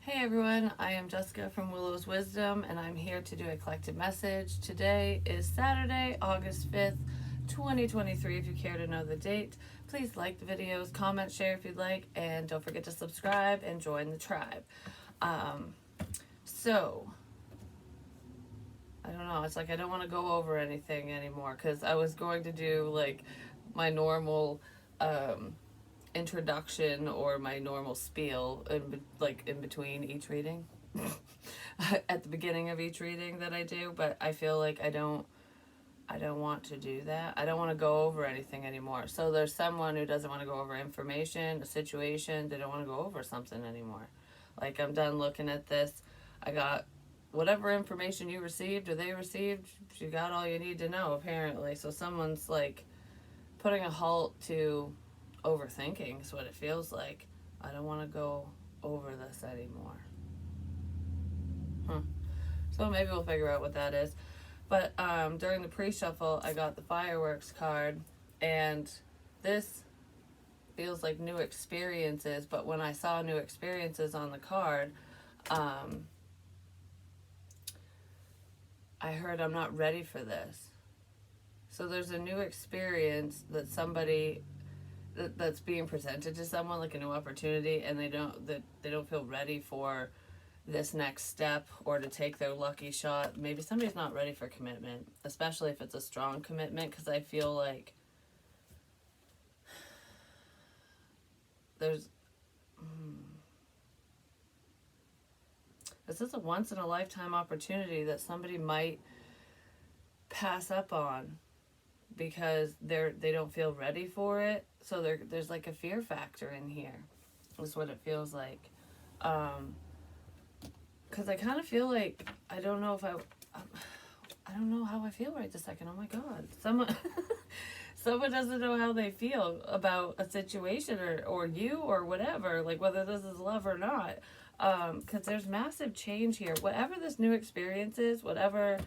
Hey everyone, I am Jessica from Willow's Wisdom, and I'm here to do a collective message. Today is Saturday, August 5th, 2023. If you care to know the date, please like the videos, comment, share if you'd like, and don't forget to subscribe and join the tribe. So, I don't know, it's like I don't want to go over anything anymore because I was going to do like my normal introduction or my normal spiel in between each reading at the beginning of each reading that I do, but I feel like I don't want to do that. I don't want to go over anything anymore. So there's someone who doesn't want to go over information, a situation, they don't want to go over something anymore. Like, I'm done looking at this. I got whatever information you received or they received, you got all you need to know apparently. So someone's like putting a halt to overthinking is what it feels like. I don't want to go over this anymore. So maybe we'll figure out what that is. But during the pre-shuffle, I got the fireworks card, and this feels like new experiences. But when I saw new experiences on the card, I heard I'm not ready for this. So there's a new experience that somebody that's being presented to someone, like a new opportunity, and they don't feel ready for this next step or to take their lucky shot. Maybe somebody's not ready for commitment, especially if it's a strong commitment, because I feel like there's this is a once in a lifetime opportunity that somebody might pass up on because they don't feel ready for it. So there's like a fear factor in here, is what it feels like. Because I kind of feel like I don't know how I feel right this second. Oh my God, someone doesn't know how they feel about a situation or you or whatever, like whether this is love or not. Because there's massive change here. Whatever this new experience is, whatever.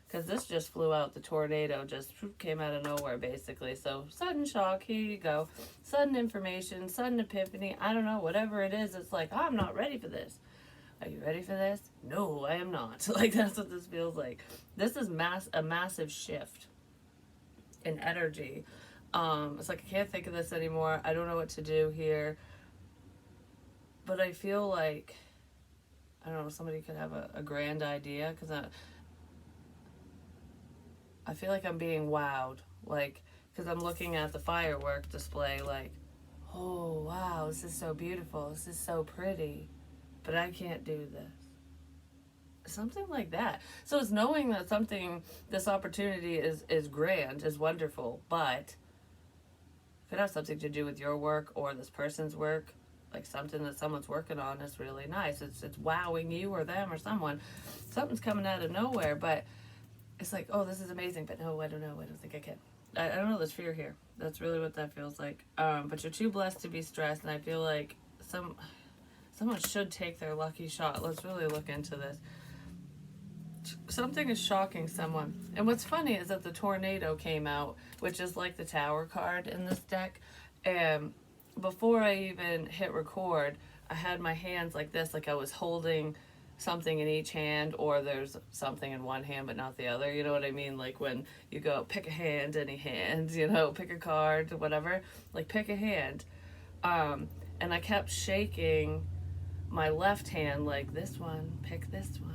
Because this just flew out. The tornado just came out of nowhere, basically. So, sudden shock, here you go. Sudden information, sudden epiphany. I don't know, whatever it is, it's like, I'm not ready for this. Are you ready for this? No, I am not. Like, that's what this feels like. This is a massive shift in energy. It's like, I can't think of this anymore. I don't know what to do here. But I feel like, I don't know, somebody could have a grand idea, because I feel like I'm being wowed, like, because I'm looking at the firework display, like, oh, wow, this is so beautiful, this is so pretty, but I can't do this. Something like that. So it's knowing that this opportunity is grand, is wonderful, but it could have something to do with your work or this person's work, like something that someone's working on is really nice. It's wowing you or them or someone. Something's coming out of nowhere, but it's like, oh, this is amazing, but no, I don't know. I don't think I can. I don't know. There's fear here. That's really what that feels like. But you're too blessed to be stressed, and I feel like someone should take their lucky shot. Let's really look into this. Something is shocking someone. And what's funny is that the tornado came out, which is like the Tower card in this deck. And before I even hit record, I had my hands like this, like I was holding something in each hand, or there's something in one hand but not the other, you know what I mean? Like when you go pick a hand, any hand, pick a card, whatever, like pick a hand. And I kept shaking my left hand, like this one, pick this one.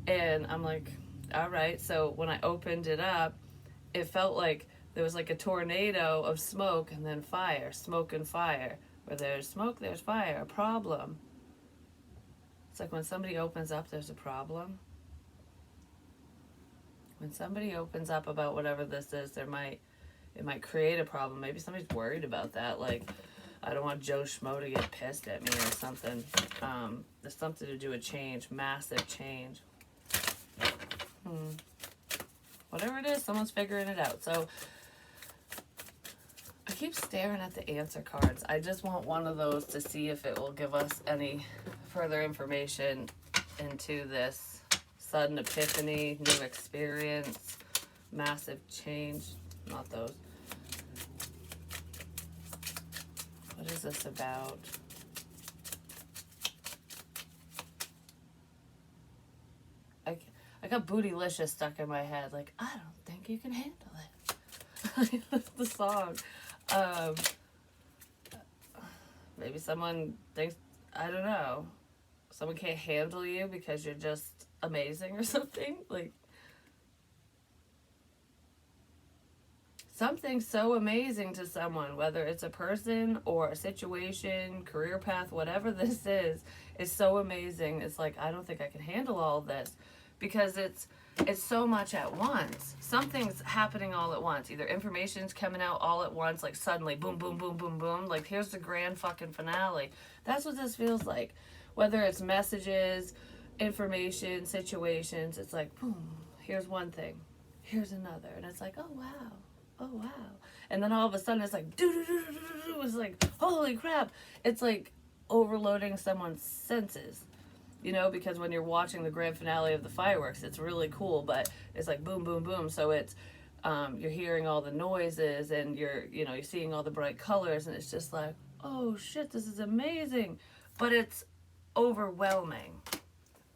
And I'm like, all right. So when I opened it up, it felt like there was like a tornado of smoke and then fire, smoke and fire. Where there's smoke, there's fire, a problem. It's like when somebody opens up, there's a problem. When somebody opens up about whatever this is, it might create a problem. Maybe somebody's worried about that. Like, I don't want Joe Schmo to get pissed at me or something. There's something to do with change, massive change. Whatever it is, someone's figuring it out. So I keep staring at the answer cards. I just want one of those to see if it will give us any further information into this sudden epiphany, new experience, massive change. Not those. What is this about? I got Bootylicious stuck in my head. Like, I don't think you can handle it. That's the song. Maybe someone thinks, I don't know, someone can't handle you because you're just amazing or something. Like, something so amazing to someone, whether it's a person or a situation, career path, whatever this is so amazing. It's like, I don't think I can handle all of this, because it's so much at once. Something's happening all at once. Either information's coming out all at once, like suddenly, boom, boom, boom, boom, boom. Like, here's the grand fucking finale. That's what this feels like. Whether it's messages, information, situations, it's like, boom, here's one thing, here's another. And it's like, oh, wow. Oh, wow. And then all of a sudden it's like, do-do-do-do-do-do. It's like, holy crap. It's like overloading someone's senses. You know, because when you're watching the grand finale of the fireworks, it's really cool, but it's like boom, boom, boom. So it's, you're hearing all the noises, and you're seeing all the bright colors, and it's just like, oh shit, this is amazing. But it's overwhelming.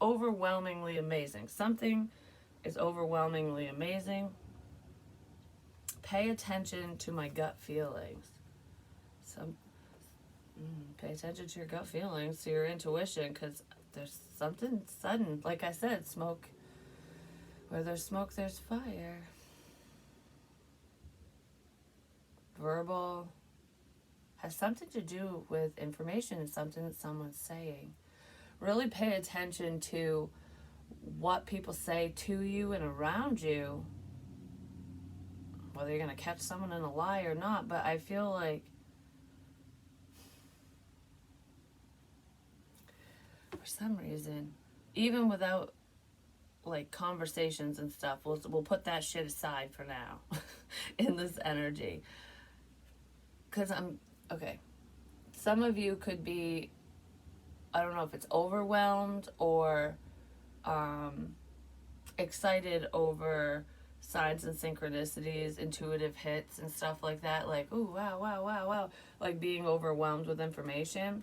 Overwhelmingly amazing. Something is overwhelmingly amazing. Pay attention to my gut feelings. Pay attention to your gut feelings, to your intuition, because there's something sudden. Like I said, smoke. Where there's smoke, there's fire. Verbal has something to do with information and something that someone's saying. Really pay attention to what people say to you and around you, whether you're going to catch someone in a lie or not. But I feel like for some reason, even without like conversations and stuff, we'll put that shit aside for now in this energy. Because some of you could be, I don't know if it's overwhelmed or excited over signs and synchronicities, intuitive hits and stuff like that. Like, ooh, wow, wow, wow, wow. Like being overwhelmed with information.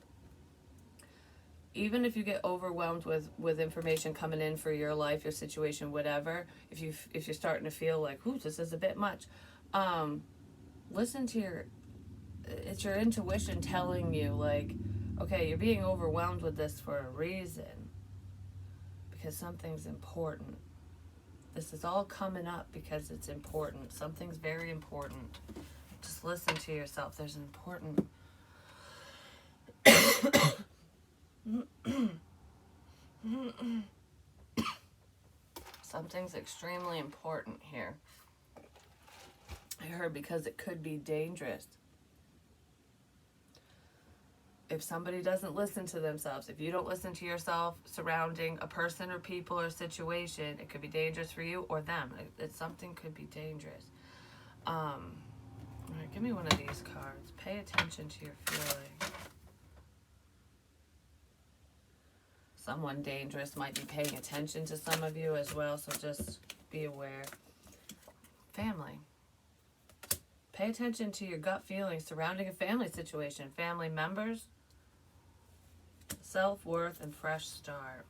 Even if you get overwhelmed with information coming in for your life, your situation, whatever, if you're starting to feel like, ooh, this is a bit much, listen to it's your intuition telling you, like, okay, you're being overwhelmed with this for a reason, because something's important. This is all coming up because it's important. Something's very important. Just listen to yourself. There's an important something's extremely important here. I heard because it could be dangerous. If somebody doesn't listen to themselves, if you don't listen to yourself surrounding a person or people or situation, it could be dangerous for you or them. Something could be dangerous. All right, give me one of these cards. Pay attention to your feelings. Someone dangerous might be paying attention to some of you as well, so just be aware. Family. Pay attention to your gut feelings surrounding a family situation, family members, self-worth, and fresh start.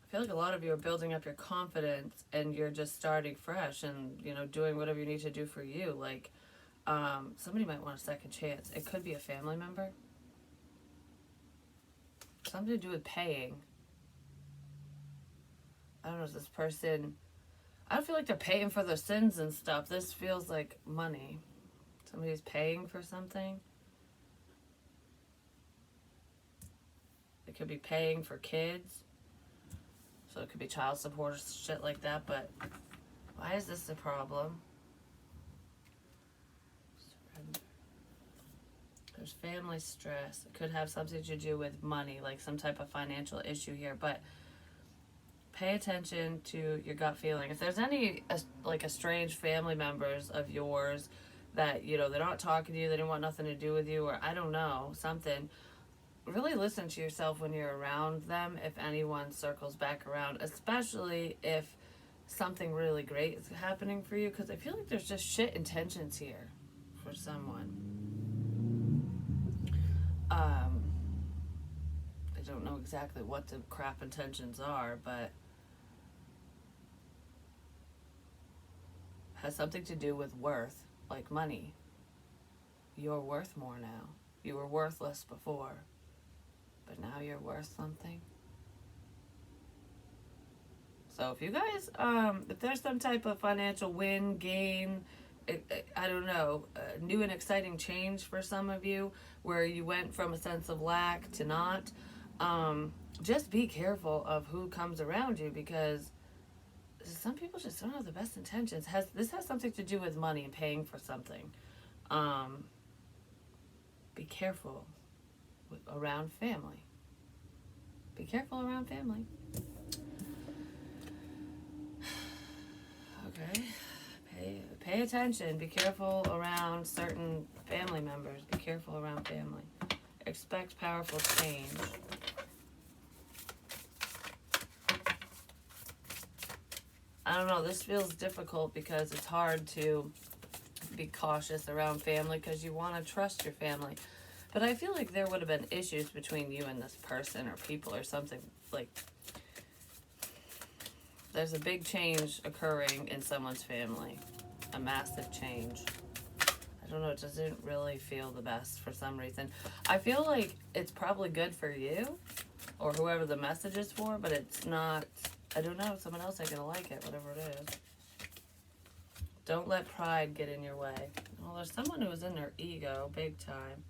I feel like a lot of you are building up your confidence and you're just starting fresh and, doing whatever you need to do for you. Like, somebody might want a second chance. It could be a family member. Something to do with paying. I don't know, is this person... I don't feel like they're paying for their sins and stuff. This feels like money. Somebody's paying for something. It could be paying for kids. So it could be child support or shit like that. But why is this a problem? Surrender. There's family stress. It could have something to do with money, like some type of financial issue here. But pay attention to your gut feeling. If there's any like estranged family members of yours that, they're not talking to you, they don't want nothing to do with you, or I don't know, something, really listen to yourself when you're around them if anyone circles back around, especially if something really great is happening for you, because I feel like there's just shit intentions here for someone. I don't know exactly what the crap intentions are, but has something to do with worth, like money. You're worth more now. You were worthless before, but now you're worth something. So if you guys, if there's some type of financial win, gain, I don't know, new and exciting change for some of you, where you went from a sense of lack to not, just be careful of who comes around you, because some people just don't have the best intentions. This has something to do with money and paying for something. Be careful around family. Be careful around family. Okay. Pay attention. Be careful around certain family members. Be careful around family. Expect powerful change. I don't know. This feels difficult because it's hard to be cautious around family because you want to trust your family. But I feel like there would have been issues between you and this person or people or something. Like, there's a big change occurring in someone's family. A massive change. I don't know, it doesn't really feel the best for some reason. I feel like it's probably good for you or whoever the message is for, but it's not, I don't know, someone else ain't gonna like it, whatever it is. Don't let pride get in your way. Well, there's someone who is in their ego big time.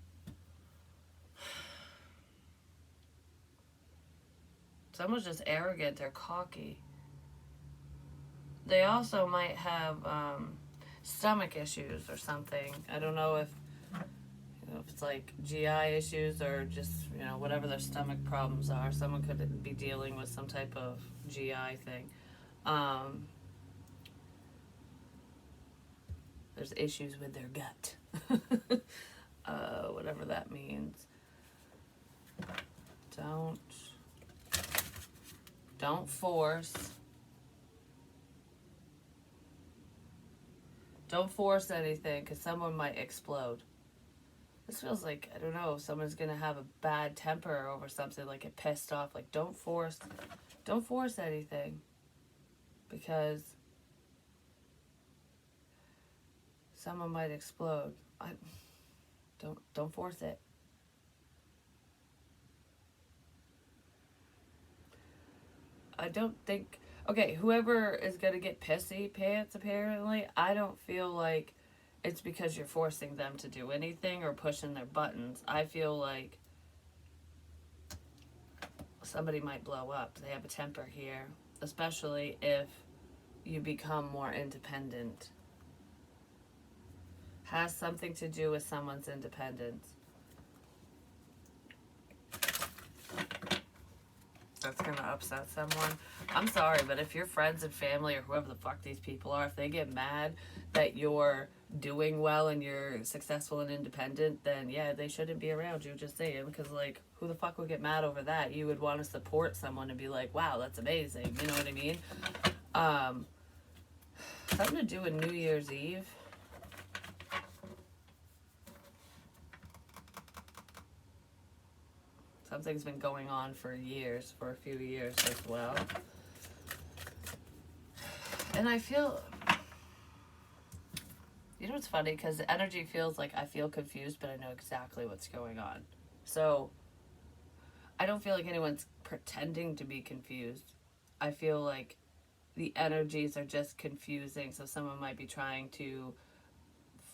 Someone's just arrogant or cocky. They also might have stomach issues or something. I don't know if it's like GI issues or just, whatever their stomach problems are. Someone could be dealing with some type of GI thing. There's issues with their gut. Whatever that means. Don't force. Don't force anything, because someone might explode. This feels like, I don't know, someone's going to have a bad temper over something, like get pissed off. Like, don't force anything, because someone might explode. Don't force it. I don't think... Okay, whoever is going to get pissy pants, apparently, I don't feel like it's because you're forcing them to do anything or pushing their buttons. I feel like somebody might blow up. They have a temper here, especially if you become more independent. Has something to do with someone's independence. That's going to upset someone. I'm sorry, but if your friends and family or whoever the fuck these people are, if they get mad that you're doing well and you're successful and independent, then yeah, they shouldn't be around you, just saying. Because, like, who the fuck would get mad over that? You would want to support someone and be like, wow, that's amazing. You know what I mean? Something to do with New Year's Eve. Something's been going on for years, for a few years as well. And I feel, it's funny, because the energy feels like I feel confused, but I know exactly what's going on. So, I don't feel like anyone's pretending to be confused. I feel like the energies are just confusing, so someone might be trying to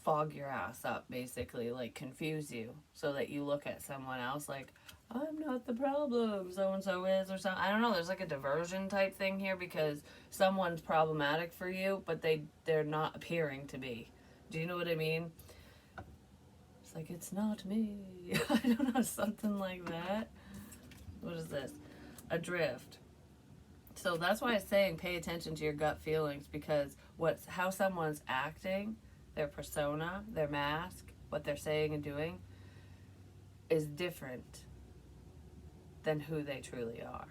fog your ass up, basically, like confuse you, so that you look at someone else like, I'm not the problem, so-and-so is, or something. I don't know, there's like a diversion type thing here, because someone's problematic for you, but they're not appearing to be. Do you know what I mean? It's like, it's not me. I don't know, something like that. What is this? Adrift. So that's why I'm saying pay attention to your gut feelings, because how someone's acting, their persona, their mask, what they're saying and doing is different than who they truly are.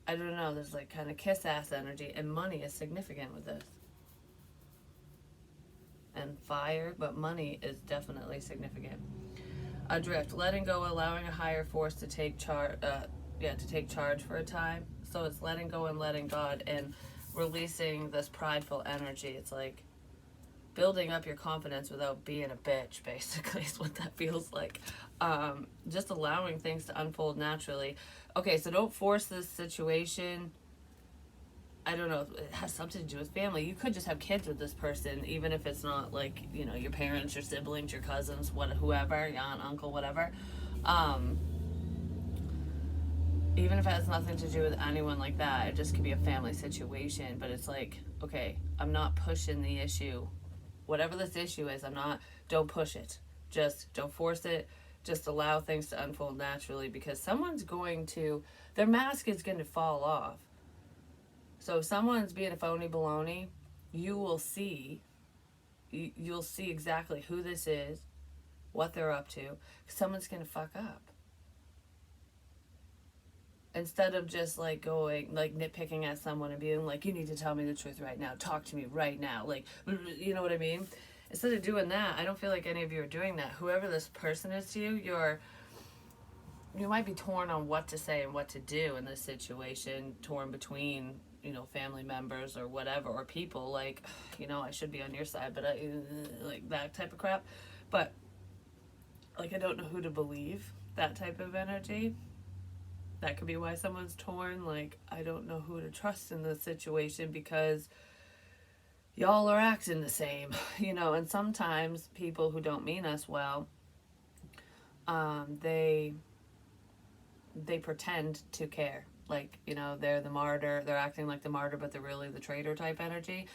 I don't know, there's like kind of kiss ass energy, and money is significant with this. and fire, but money is definitely significant. Adrift, letting go, allowing a higher force to take charge. To take charge for a time. So it's letting go and letting God and releasing this prideful energy. It's like building up your confidence without being a bitch, basically, is what that feels like. Just allowing things to unfold naturally. Okay, so don't force this situation. I don't know, it has something to do with family. You could just have kids with this person, even if it's not like, you know, your parents, your siblings, your cousins, whoever, your aunt, uncle, whatever. Even if it has nothing to do with anyone like that, it just could be a family situation. But it's like, okay, I'm not pushing the issue. Whatever this issue is, don't push it. Just don't force it. Just allow things to unfold naturally, because their mask is going to fall off. So if someone's being a phony baloney, you'll see exactly who this is, what they're up to. Someone's going to fuck up. Instead of just like going, like nitpicking at someone and being like, you need to tell me the truth right now. Talk to me right now. Like, you know what I mean? Instead of doing that, I don't feel like any of you are doing that. Whoever this person is to you, you might be torn on what to say and what to do in this situation, torn between, you know, family members or whatever, or people like, you know, I should be on your side, but like that type of crap. But like, I don't know who to believe, that type of energy. That could be why someone's torn. Like, I don't know who to trust in this situation, because y'all are acting the same, you know. And sometimes people who don't mean us well, they pretend to care. Like, you know, they're the martyr. They're acting like the martyr, but they're really the traitor type energy.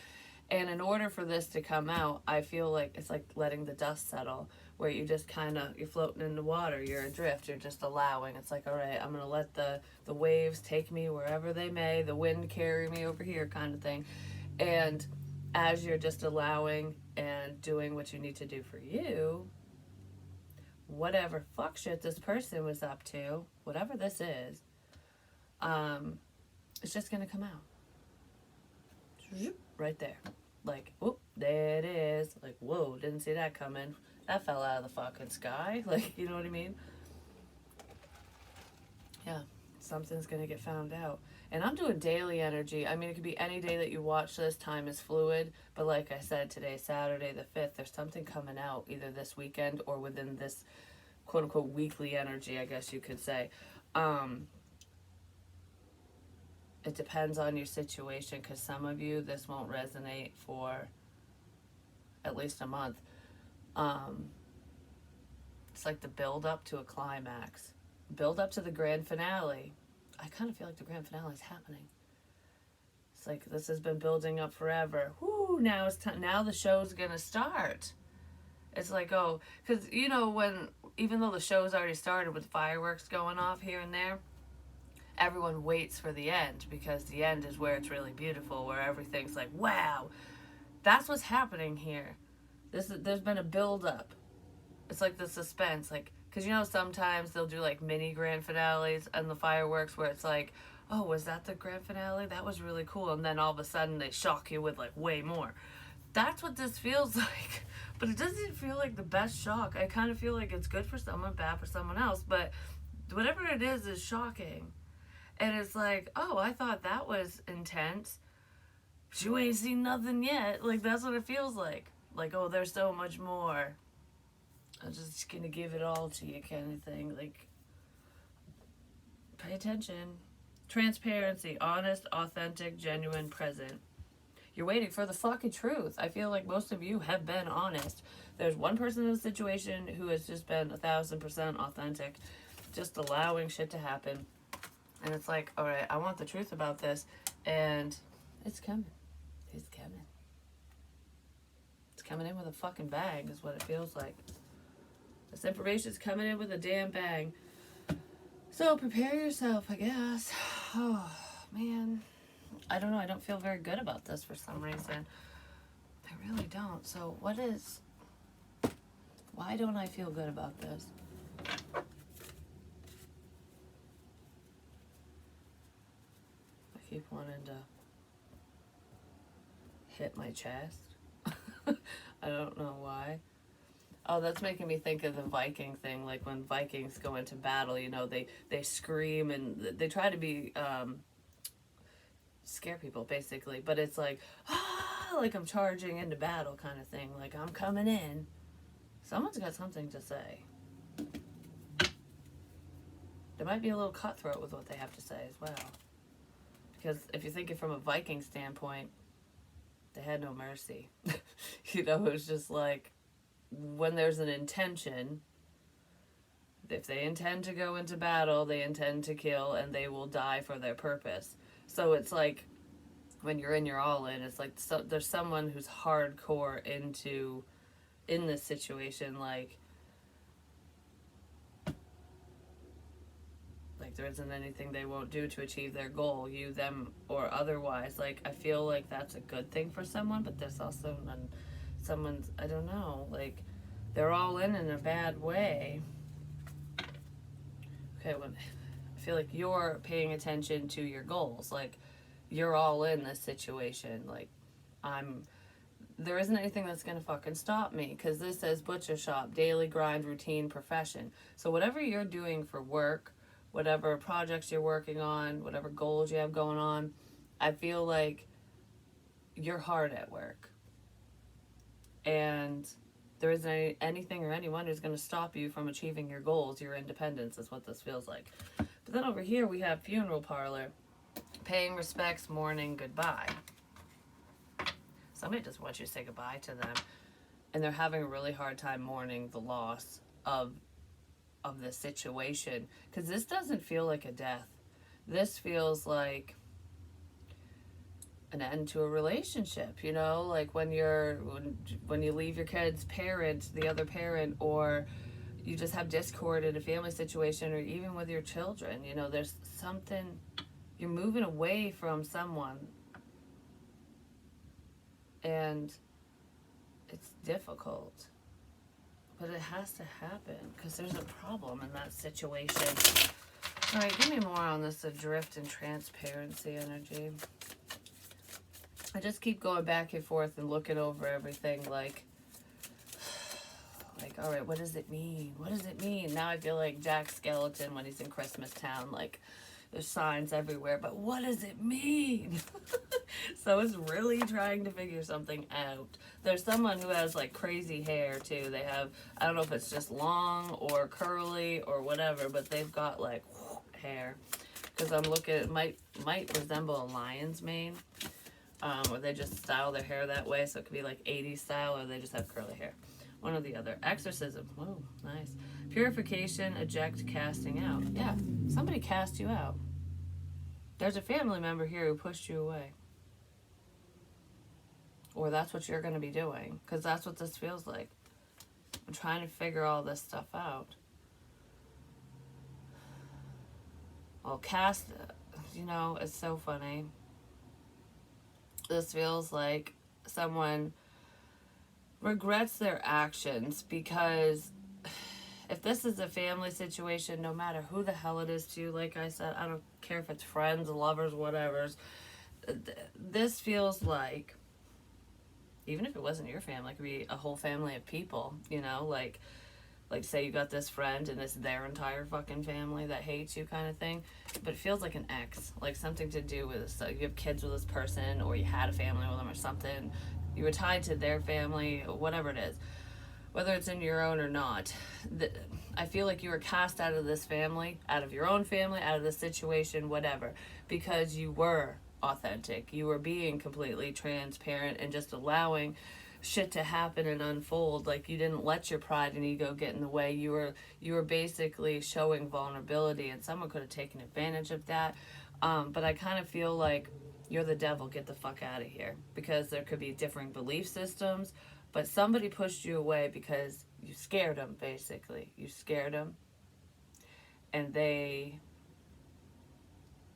And in order for this to come out, I feel like it's like letting the dust settle, where you just you're floating in the water, you're adrift, you're just allowing. It's like, all right, I'm going to let the waves take me wherever they may, the wind carry me over here kind of thing. And as you're just allowing and doing what you need to do for you, whatever fuck shit this person was up to, whatever this is, it's just going to come out. Right there. Like, whoop, there it is. Like, whoa, didn't see that coming. That fell out of the fucking sky. Like, you know what I mean? Yeah, something's gonna get found out. And I'm doing daily energy. I mean, it could be any day that you watch this. Time is fluid. But like I said, today's Saturday the 5th. There's something coming out either this weekend or within this quote-unquote weekly energy, I guess you could say. It depends on your situation, because some of you, this won't resonate for at least a month. It's like the build up to a climax, build up to the grand finale. I kind of feel like the grand finale is happening. It's like this has been building up forever. Whoo! Now it's time. Now the show's gonna start. It's like, oh, because you know, even though the show's already started with fireworks going off here and there, everyone waits for the end, because the end is where it's really beautiful, where everything's like, wow, that's what's happening here. There's been a build up. It's like the suspense, like, because you know sometimes they'll do like mini grand finales and the fireworks where it's like, oh, was that the grand finale? That was really cool. And then all of a sudden they shock you with like way more. That's what this feels like. But it doesn't feel like the best shock. I kind of feel like it's good for someone, bad for someone else. But whatever it is shocking. And it's like, oh, I thought that was intense. But you ain't seen nothing yet. Like, that's what it feels like. Like, oh, there's so much more. I'm just gonna give it all to you kind of thing. Like, pay attention. Transparency. Honest, authentic, genuine, present. You're waiting for the fucking truth. I feel like most of you have been honest. There's one person in the situation who has just been 1,000% authentic. Just allowing shit to happen. And it's like, all right, I want the truth about this. And it's coming. It's coming. It's coming in with a fucking bang is what it feels like. This information's coming in with a damn bang. So prepare yourself, I guess. Oh, man. I don't know. I don't feel very good about this for some reason. I really don't. So why don't I feel good about this? I keep wanting to hit my chest. I don't know why. Oh, that's making me think of the Viking thing. Like when Vikings go into battle, you know, they scream and they try to be scare people basically, but it's like like I'm charging into battle kind of thing. Like I'm coming in. Someone's got something to say. They might be a little cutthroat with what they have to say as well. Because if you think it from a Viking standpoint, they had no mercy. You know, it's just like when there's an intention, if they intend to go into battle, they intend to kill and they will die for their purpose. So it's like when you're in, you're all in. It's like there's someone who's hardcore in this situation, like there isn't anything they won't do to achieve their goal, you, them, or otherwise. Like, I feel like that's a good thing for someone, but there's also someone's, I don't know, like, they're all in a bad way. Okay, I feel like you're paying attention to your goals. Like, you're all in this situation. Like, there isn't anything that's gonna fucking stop me, because this says butcher shop, daily grind, routine, profession. So whatever you're doing for work, whatever projects you're working on, whatever goals you have going on, I feel like you're hard at work. And there isn't anything or anyone who's going to stop you from achieving your goals. Your independence is what this feels like. But then over here we have funeral parlor, paying respects, mourning, goodbye. Somebody just wants you to say goodbye to them. And they're having a really hard time mourning the loss of this situation, because this doesn't feel like a death. This feels like an end to a relationship, you know, like when you leave your kid's parent, the other parent, or you just have discord in a family situation, or even with your children, you know, there's something, you're moving away from someone, and it's difficult. But it has to happen, because there's a problem in that situation. All right, give me more on this adrift and transparency energy. I just keep going back and forth and looking over everything like, all right, what does it mean? What does it mean? Now I feel like Jack Skellington when he's in Christmas Town, like, there's signs everywhere, but what does it mean? So it's really trying to figure something out. There's someone who has like crazy hair too. They have, I don't know if it's just long or curly or whatever, but they've got like hair. Because I'm looking, it might resemble a lion's mane. Or they just style their hair that way, so it could be like 80s style, or they just have curly hair. One or the other. Exorcism. Whoa, nice. Purification, eject, casting out. Yeah, somebody cast you out. There's a family member here who pushed you away. Or that's what you're going to be doing, because that's what this feels like. I'm trying to figure all this stuff out. Well, cast, you know, it's so funny. This feels like someone regrets their actions, because if this is a family situation, no matter who the hell it is to you, like I said, I don't care if it's friends, lovers, whatever's, this feels like, even if it wasn't your family, it could be a whole family of people, you know, like say you got this friend and it's their entire fucking family that hates you kind of thing, but it feels like an ex, like something to do with, so you have kids with this person, or you had a family with them or something, you were tied to their family, whatever it is, whether it's in your own or not. I feel like you were cast out of this family, out of your own family, out of the situation, whatever, because you were authentic. You were being completely transparent and just allowing shit to happen and unfold. Like, you didn't let your pride and ego get in the way. You were basically showing vulnerability, and someone could have taken advantage of that. But I kind of feel like you're the devil, get the fuck out of here, because there could be differing belief systems, but somebody pushed you away because you scared them, basically. You scared them, and they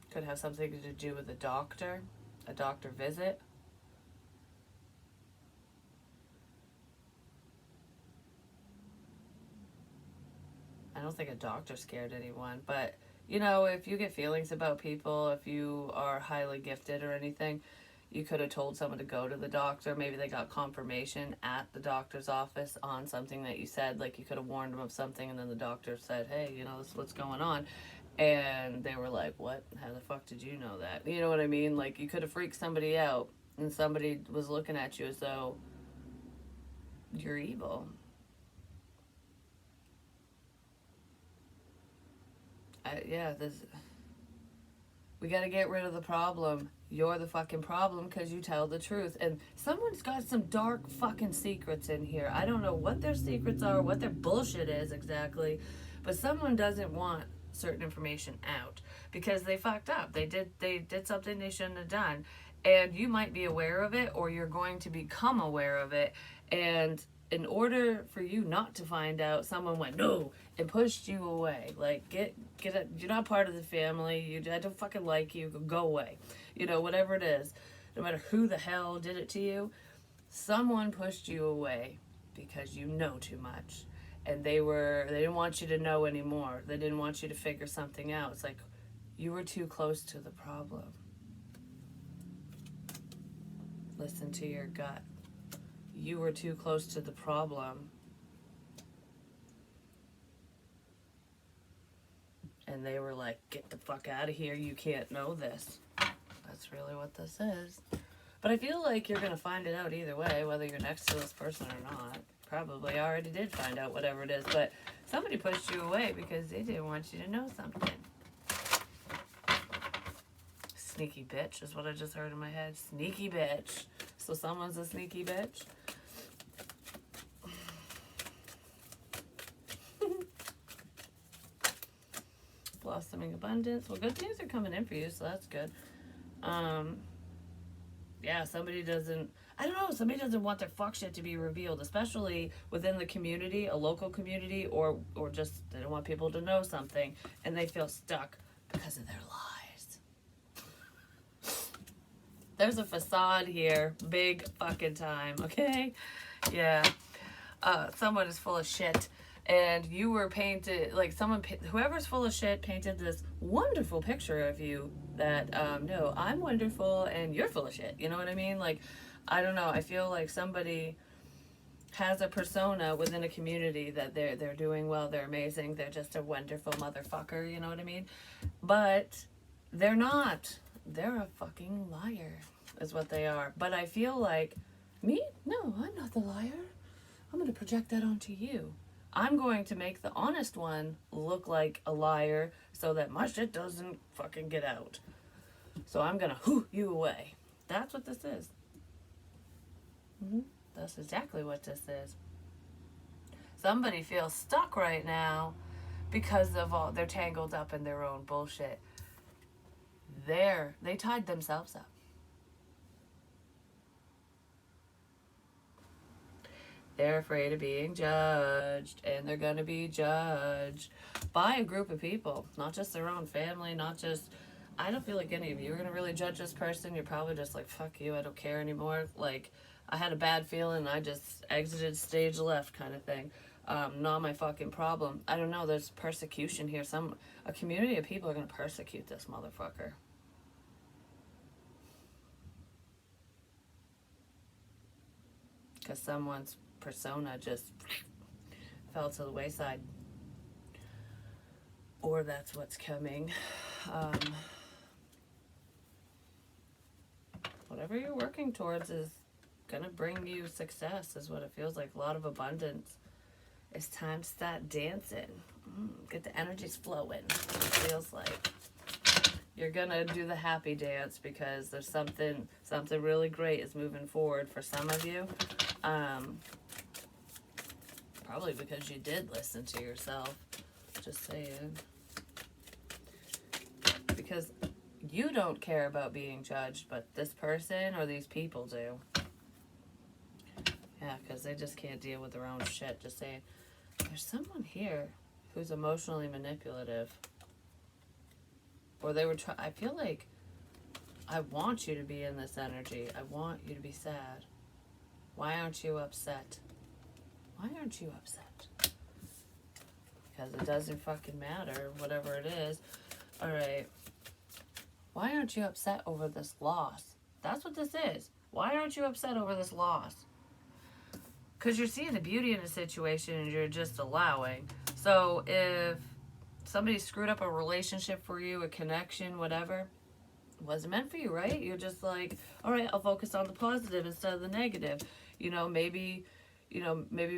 could have something to do with a doctor visit. I don't think a doctor scared anyone, but, you know, if you get feelings about people, if you are highly gifted or anything, You could have told someone to go to the doctor. Maybe they got confirmation at the doctor's office on something that you said. Like, you could have warned them of something, and then the doctor said, hey, you know, this is what's going on. And they were like, what? How the fuck did you know that? You know what I mean? Like, you could have freaked somebody out, and somebody was looking at you as though you're evil. We got to get rid of the problem. You're the fucking problem because you tell the truth. And someone's got some dark fucking secrets in here. I don't know what their secrets are, what their bullshit is exactly, but someone doesn't want certain information out because they fucked up. They did something they shouldn't have done. And you might be aware of it, or you're going to become aware of it. And in order for you not to find out, someone went, no, and pushed you away. Like, get it. You're not part of the family. I don't fucking like you. Go away. You know, whatever it is. No matter who the hell did it to you, someone pushed you away because you know too much. And they didn't want you to know anymore. They didn't want you to figure something out. It's like, you were too close to the problem. Listen to your gut. You were too close to the problem. And they were like, get the fuck out of here. You can't know this. That's really what this is. But I feel like you're going to find it out either way, whether you're next to this person or not. Probably already did find out whatever it is. But somebody pushed you away because they didn't want you to know something. Sneaky bitch is what I just heard in my head. Sneaky bitch. So someone's a sneaky bitch. Blossoming abundance. Well, good things are coming in for you, so that's good. Yeah, somebody doesn't want their fuck shit to be revealed, especially within the community, a local community, or just they don't want people to know something, and they feel stuck because of their lies. There's a facade here, big fucking time, okay? Yeah. Someone is full of shit. And you were painted, like whoever's full of shit painted this wonderful picture of you that, no, I'm wonderful and you're full of shit. You know what I mean? Like, I don't know. I feel like somebody has a persona within a community that they're doing well, they're amazing, they're just a wonderful motherfucker, you know what I mean? But they're not. They're a fucking liar, is what they are. But I feel like, me? No, I'm not the liar. I'm going to project that onto you. I'm going to make the honest one look like a liar so that my shit doesn't fucking get out. So I'm going to hoo you away. That's what this is. That's exactly what this is. Somebody feels stuck right now because of they're tangled up in their own bullshit. They tied themselves up. They're afraid of being judged, and they're going to be judged by a group of people, not just their own family, not just, I don't feel like any of you are going to really judge this person. You're probably just like, fuck you, I don't care anymore. Like, I had a bad feeling, I just exited stage left kind of thing. Not my fucking problem. I don't know, there's persecution here. A community of people are going to persecute this motherfucker. Because someone's persona just fell to the wayside, or that's what's coming. Whatever you're working towards is gonna bring you success, is what it feels like. A lot of abundance. It's time to start dancing. Get the energies flowing. It feels like you're gonna do the happy dance because there's something really great is moving forward for some of you. Probably because you did listen to yourself. Just saying. Because you don't care about being judged, but this person or these people do. Yeah, because they just can't deal with their own shit. Just saying. There's someone here who's emotionally manipulative. Or they were I feel like I want you to be in this energy. I want you to be sad. Why aren't you upset? Why aren't you upset? Because it doesn't fucking matter, whatever it is. Alright. Why aren't you upset over this loss? That's what this is. Why aren't you upset over this loss? Because you're seeing the beauty in a situation and you're just allowing. So if somebody screwed up a relationship for you, a connection, whatever, it wasn't meant for you, right? You're just like, all right, I'll focus on the positive instead of the negative. Maybe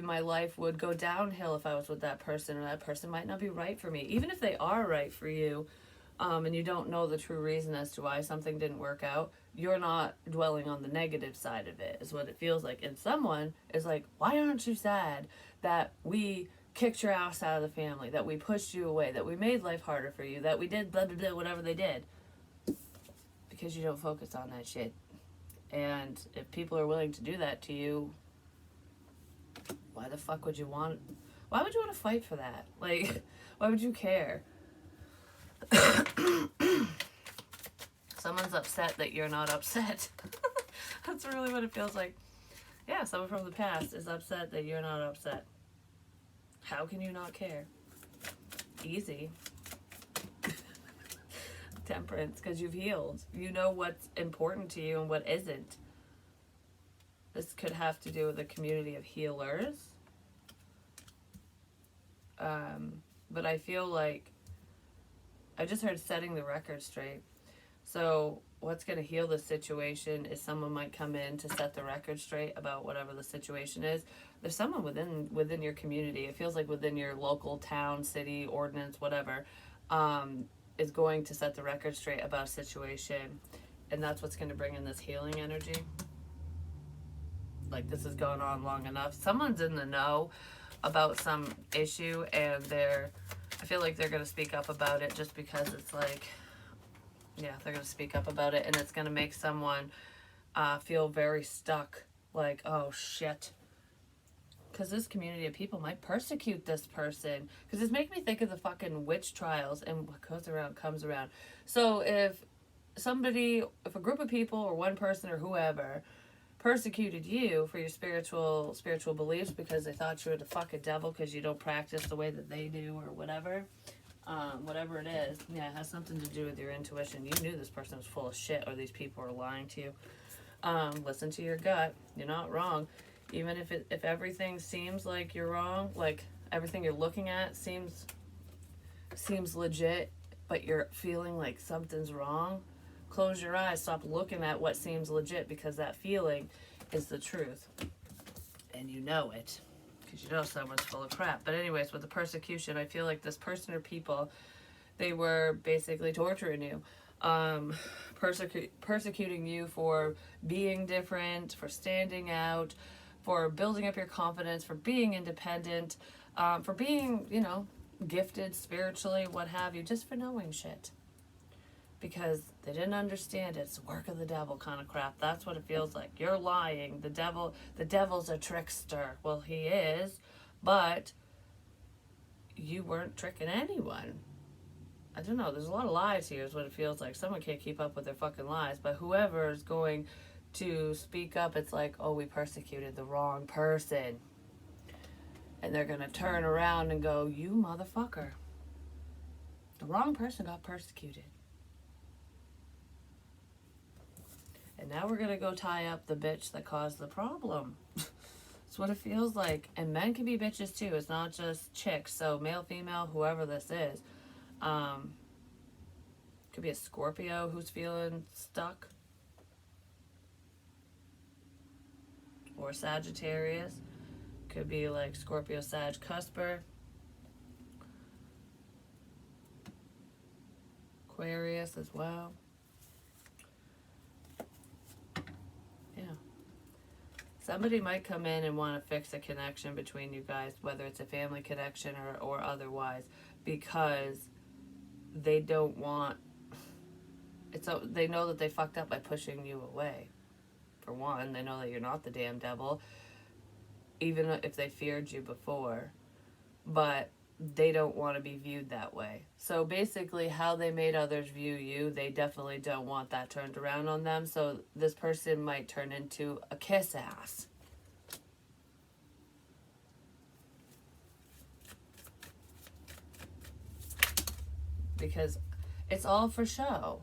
my life would go downhill if I was with that person, or that person might not be right for me. Even if they are right for you, and you don't know the true reason as to why something didn't work out, you're not dwelling on the negative side of it, is what it feels like. And someone is like, why aren't you sad that we kicked your ass out of the family, that we pushed you away, that we made life harder for you, that we did blah, blah, blah, whatever they did? Because you don't focus on that shit. And if people are willing to do that to you, why the fuck would you want to fight for that? Like, why would you care? Someone's upset that you're not upset. That's really what it feels like. Yeah, someone from the past is upset that you're not upset. How can you not care? Easy. Temperance, because you've healed. You know what's important to you and what isn't. This could have to do with a community of healers. But I feel like I just heard setting the record straight. So what's going to heal the situation is someone might come in to set the record straight about whatever the situation is. There's someone within your community. It feels like within your local town, city, ordinance, whatever, is going to set the record straight about a situation. And that's what's going to bring in this healing energy. Like, this has gone on long enough. Someone's in the know about some issue, and I feel like they're going to speak up about it, just because it's like, yeah, they're going to speak up about it, and it's going to make someone feel very stuck. Like, oh, shit. Because this community of people might persecute this person. Because it's making me think of the fucking witch trials, and what goes around comes around. So if a group of people or one person or whoever persecuted you for your spiritual beliefs because they thought you were the fucking devil because you don't practice the way that they do, or whatever it is, yeah, it has something to do with your intuition. You knew this person was full of shit, or these people are lying to you. Listen to your gut. You're not wrong. Even if everything seems like you're wrong, like everything you're looking at seems legit, but you're feeling like something's wrong, close your eyes, stop looking at what seems legit, because that feeling is the truth. And you know it, because you know someone's full of crap. But anyways, with the persecution, I feel like this person or people, they were basically torturing you, persecuting you for being different, for standing out, for building up your confidence, for being independent, for being, gifted spiritually, what have you, just for knowing shit. Because they didn't understand it. It's the work of the devil kind of crap. That's what it feels like. You're lying. The devil's a trickster. Well, he is, but you weren't tricking anyone. I don't know. There's a lot of lies here is what it feels like. Someone can't keep up with their fucking lies. But whoever is going to speak up, it's like, oh, we persecuted the wrong person. And they're going to turn around and go, you motherfucker. The wrong person got persecuted. And now we're going to go tie up the bitch that caused the problem. That's what it feels like. And men can be bitches too. It's not just chicks. So male, female, whoever this is. Could be a Scorpio who's feeling stuck. Or Sagittarius. Could be like Scorpio, Sag, Cusper. Aquarius as well. Somebody might come in and want to fix a connection between you guys, whether it's a family connection or otherwise, because they don't want... they know that they fucked up by pushing you away. For one, they know that you're not the damn devil, even if they feared you before. But they don't want to be viewed that way. So basically, how they made others view you, they definitely don't want that turned around on them. So this person might turn into a kiss ass. Because it's all for show.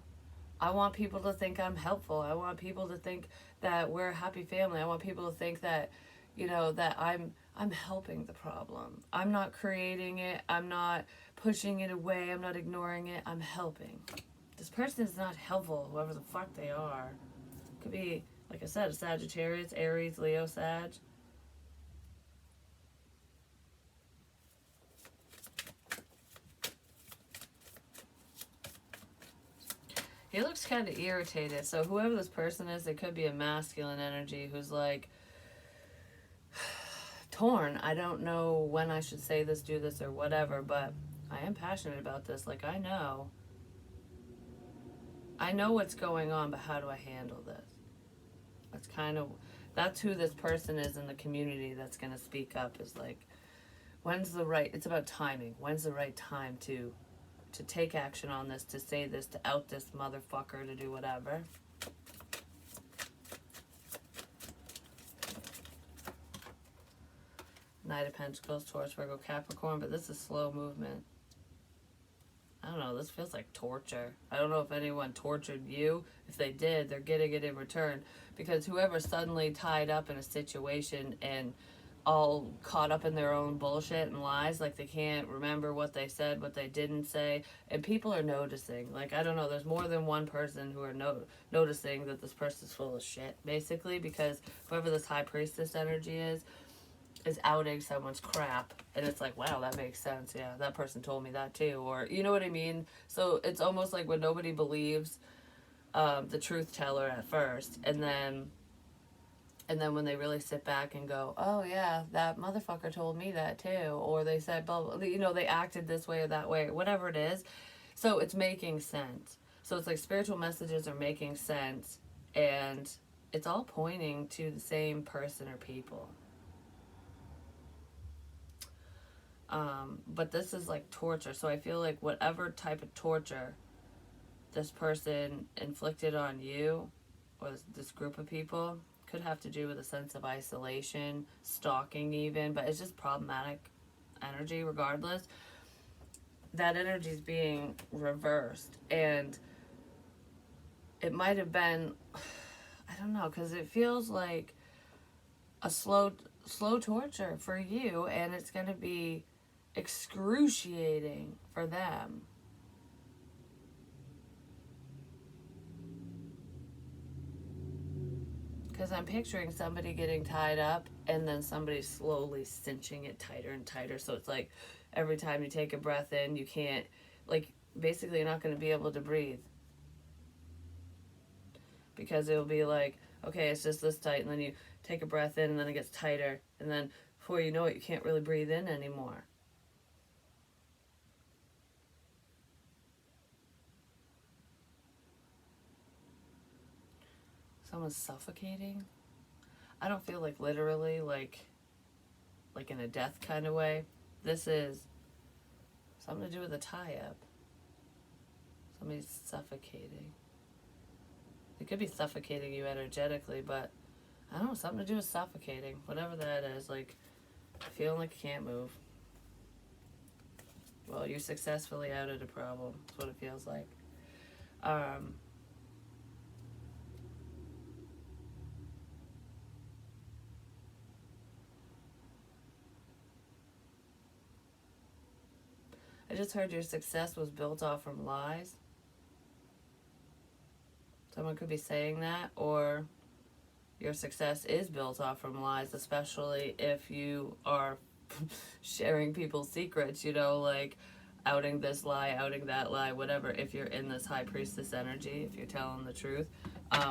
I want people to think I'm helpful. I want people to think that we're a happy family. I want people to think that, that I'm helping the problem. I'm not creating it. I'm not pushing it away. I'm not ignoring it. I'm helping. This person is not helpful, whoever the fuck they are. Could be, like I said, a Sagittarius, Aries, Leo, Sag. He looks kind of irritated. So whoever this person is, it could be a masculine energy who's like torn. I don't know when I should say this, do this, or whatever, but I am passionate about this. Like, I know what's going on, but how do I handle this? That's who this person is in the community that's going to speak up, is like, it's about timing. When's the right time to take action on this, to say this, to out this motherfucker, to do whatever. Knight of Pentacles, Taurus, Virgo, Capricorn, but this is slow movement. I don't know, this feels like torture. I don't know if anyone tortured you. If they did, they're getting it in return. Because whoever's suddenly tied up in a situation and all caught up in their own bullshit and lies, like they can't remember what they said, what they didn't say, and people are noticing. Like, I don't know, there's more than one person who are noticing that this person's full of shit, basically, because whoever this High Priestess energy is outing someone's crap, and it's like, wow, that makes sense. Yeah, that person told me that too, or you know what I mean? So it's almost like when nobody believes the truth teller at first, and then when they really sit back and go, oh yeah, that motherfucker told me that too, or they said blah, blah, they acted this way or that way, whatever it is. So it's making sense. So it's like spiritual messages are making sense, and it's all pointing to the same person or people. But this is like torture. So I feel like whatever type of torture this person inflicted on you, or this group of people, could have to do with a sense of isolation, stalking even, but it's just problematic energy regardless. That energy is being reversed, and it might have been, I don't know, because it feels like a slow torture for you, and it's going to be excruciating for them. Because I'm picturing somebody getting tied up and then somebody slowly cinching it tighter and tighter. So it's like every time you take a breath in, you can't, like, basically you're not going to be able to breathe. Because it'll be like, okay, it's just this tight, and then you take a breath in and then it gets tighter. And then before you know it, you can't really breathe in anymore. Someone's suffocating. I don't feel like literally like in a death kind of way. This is something to do with a tie-up. Somebody's suffocating. It could be suffocating you energetically, but I don't know, something to do with suffocating. Whatever that is, like feeling like you can't move. Well, you successfully outed a problem. That's what it feels like. I just heard your success was built off from lies. Someone could be saying that, or your success is built off from lies, especially if you are sharing people's secrets, like outing this lie, outing that lie, whatever, if you're in this High Priestess energy, if you're telling the truth.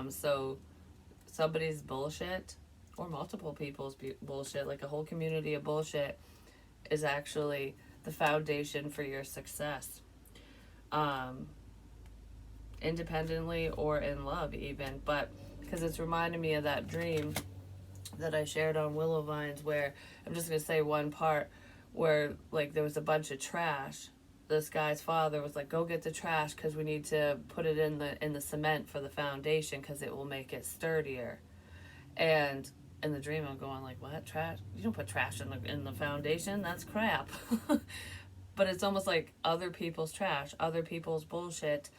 So somebody's bullshit, or multiple people's bullshit, like a whole community of bullshit, is actually the foundation for your success. Independently or in love even, but because it's reminding me of that dream that I shared on Willow Vines, where I'm just going to say one part where like there was a bunch of trash. This guy's father was like, go get the trash because we need to put it in the cement for the foundation because it will make it sturdier. And in the dream I'm going like, what, trash? You don't put trash in the foundation, that's crap. But it's almost like other people's trash, other people's bullshit,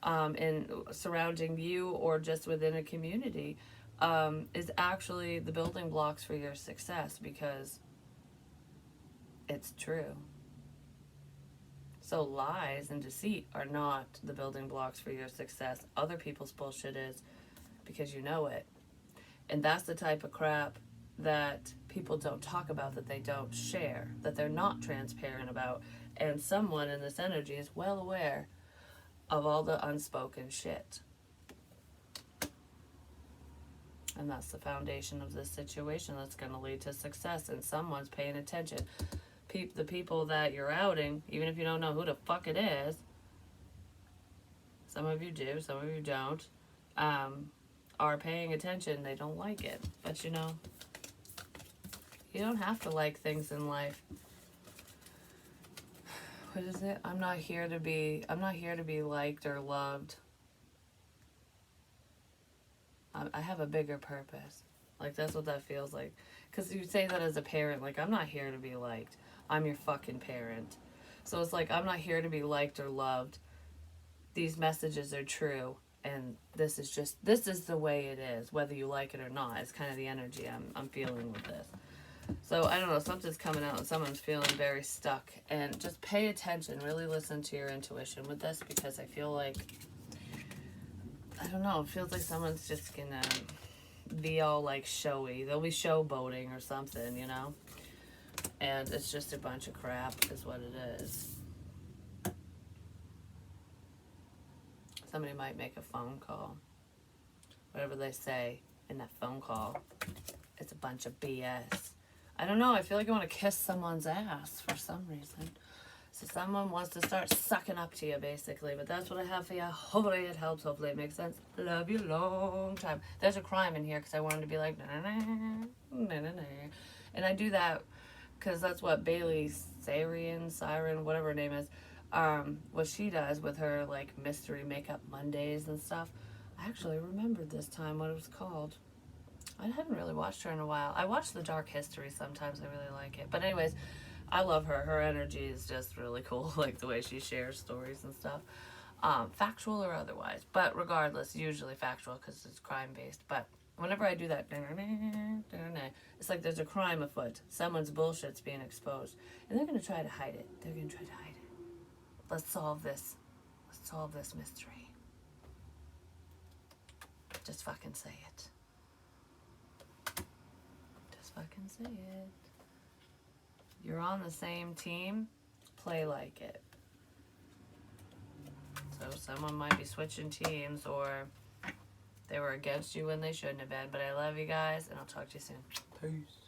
in surrounding you or just within a community, is actually the building blocks for your success, because it's true. So lies and deceit are not the building blocks for your success. Other people's bullshit is, because you know it. And that's the type of crap that people don't talk about, that they don't share, that they're not transparent about. And someone in this energy is well aware of all the unspoken shit. And that's the foundation of this situation that's going to lead to success. And someone's paying attention. The people that you're outing, even if you don't know who the fuck it is, some of you do, some of you don't, are paying attention. They don't like it. But you know, you don't have to like things in life. What is it? I'm not here to be liked or loved. I have a bigger purpose. Like, that's what that feels like. Because you say that as a parent, like, I'm not here to be liked. I'm your fucking parent. So it's like, I'm not here to be liked or loved. These messages are true. And this is the way it is, whether you like it or not. It's kind of the energy I'm feeling with this. So, I don't know, something's coming out and someone's feeling very stuck. And just pay attention, really listen to your intuition with this, because I feel like, I don't know, it feels like someone's just gonna be all like showy. They'll be showboating or something, you know? And it's just a bunch of crap is what it is. Somebody might make a phone call. Whatever they say in that phone call, it's a bunch of BS. I don't know, I feel like I want to kiss someone's ass for some reason. So someone wants to start sucking up to you, basically. But that's what I have for you. Hopefully it helps. Hopefully it makes sense. Love you long time. There's a crime in here because I wanted to be like, na-na-na. And I do that because that's what Bailey Siren, whatever her name is, what she does with her, like, mystery makeup Mondays and stuff. I actually remembered this time what it was called. I hadn't really watched her in a while. I watch The Dark History sometimes. I really like it. But anyways, I love her. Her energy is just really cool, like the way she shares stories and stuff, factual or otherwise. But regardless, usually factual because it's crime-based. But whenever I do that, it's like there's a crime afoot. Someone's bullshit's being exposed. And they're going to try to hide it. They're going to try to hide it. Let's solve this. Let's solve this mystery. Just fucking say it. Just fucking say it. You're on the same team, play like it. So someone might be switching teams, or they were against you when they shouldn't have been. But I love you guys, and I'll talk to you soon. Peace.